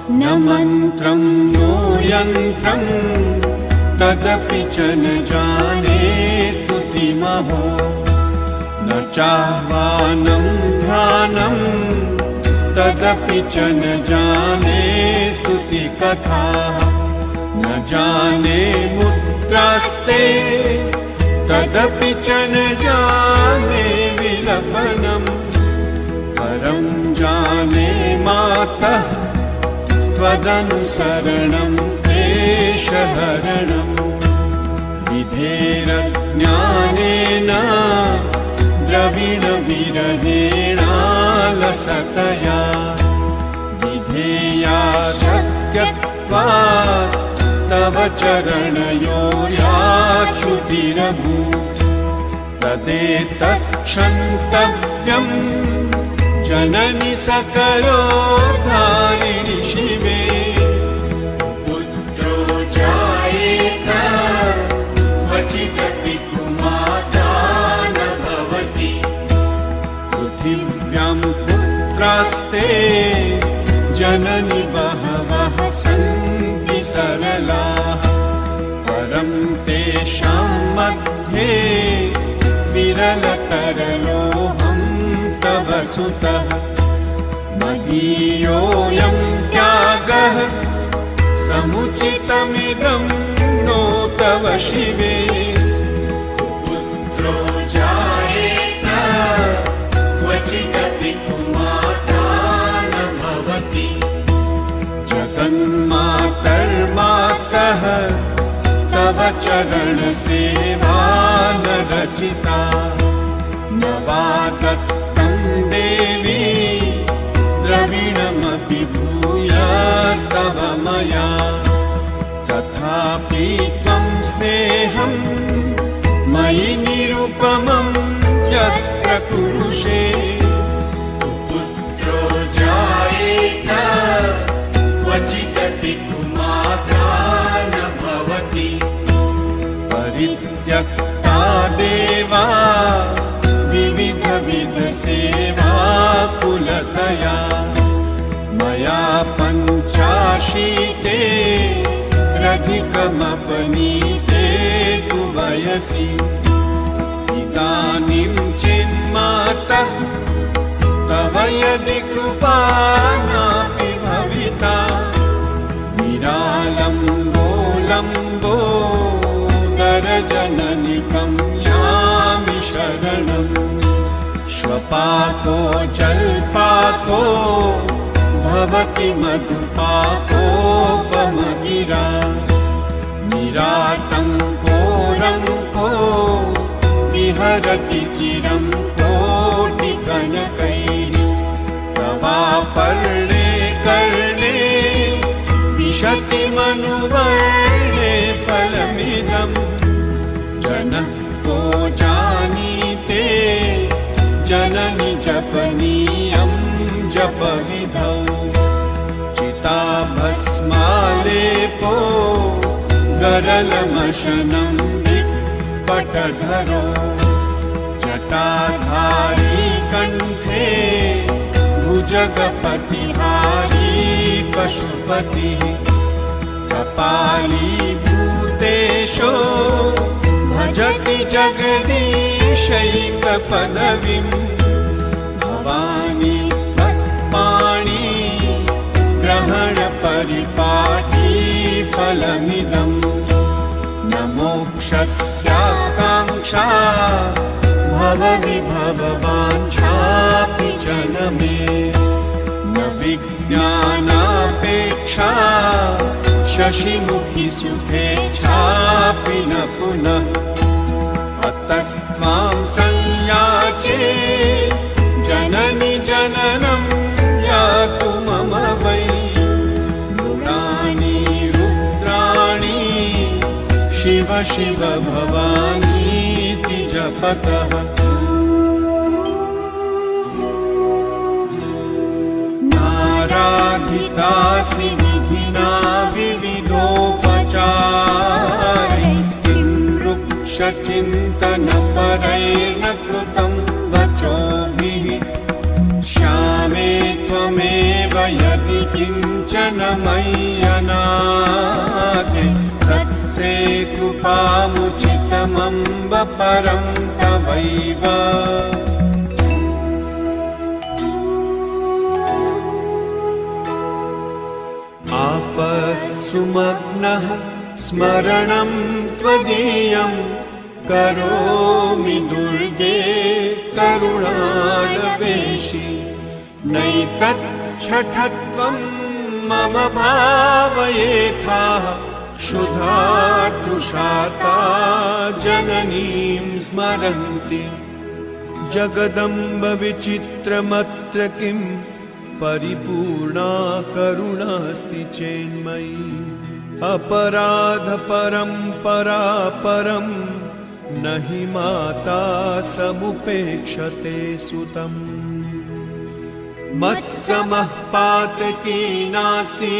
न मन्त्रं नो यन्त्रं तदपि च न जाने स्तुतिमहो न चाह्वानं ध्यानं तदपि च न जाने स्तुतिकथाः न जाने मुद्रास्ते तदपि च न जाने विलपनम् परं जाने मातः त्वदनुसरणं क्लेशहरणम् विधेरज्ञानेन द्रविणविरहेणालसतया विधेया शक्यत्वात् तव चरणयोर्याच्युतिरभूत् तदेतत्क्षन्तव्यम् जननि सकलोद्धारिणि शिवे पुत्रो जायेत क्वचिदपि कुमाता न भवति पृथिव्यां पुत्रास्ते जननि बहवः सन्ति सरलाः परं तेषां मध्ये विरलतरलोऽहं तव सुतः मदीयोऽयं त्यागः समुचितमिदं नो तव शिवे पुत्रो जायेत क्वचिदपि कुमाता न भवति जगन्मातर्मातः तव चरणसेवा न रचिता न वा दत्तं देवी द्रविणमपि भूयास्तव मया तथापि त्वं स्नेहं मयि निरुपमं यत्र कुरुषे पुत्रो जायेत क्वचिदपि कुमाता न भवति परित्यक्ता देवा विविधसेवा कुलतया मया पञ्चाशीते रधिकमपनीते तु वयसि इदानीं चिन्मातः तव यदि कृपा नापि भविता निरालम्बोलम्बोदरजननिकं यामि शरणम् श्वपाको जल्पाको भवति मधुपाकोपमगिरा निरातङ्को रङ्को विहरति चिरं कोटिकनकैः तवापर्णे कर्णे विशति मनुवर्णे फलमिदम् जनः को जानीते जननि जपनीयं जपविधौ चिताभस्मालेपो गरलमशनं विपटधरो जटाधारी कण्ठे भुजगपतिहारी पशुपतिः कपाली भूतेशो भजति जगदीशैकपदवीं भवानी त्वत्पाणि ग्रहणपरिपाटी फलमिदम् न मोक्षस्याकाङ्क्षा भवविभववाञ्छापि च न मे न विज्ञानापेक्षा शशिमुखि सुखेच्छापि न पुनः अतस्त्वां संयाचे जननि जननं यातु मम वै मृडानि रुद्राणि शिव शिव भवानीति जपतः नाराधितासि विधिना विविधोपचारै किं वृक्षचिन्तनपरैर्न कृतं वचोभिः श्यामे त्वमेव यदि किञ्चन जनमय्यनाथे तत्से कृपामुचितमम्ब परं तवैव आपत्सुमग्नः स्मरणं त्वदीयं करोमि दुर्गे करुणालवेशि नैतच्छठत्वं मम भावयेथाः क्षुधार्तुषार्ता जननीं स्मरन्ति जगदम्ब विचित्रमत्र किं परिपूर्णा करुणास्ति चेन्मयी अपराध परम्परा परं न हि माता समुपेक्षते सुतम् मत्समः पातकी नास्ति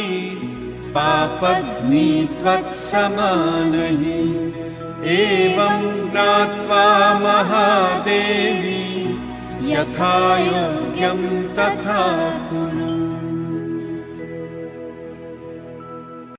पापग्नि त्वत्समानहि एवं ज्ञात्वा महादेवी यथा योग्यं तथा कुरु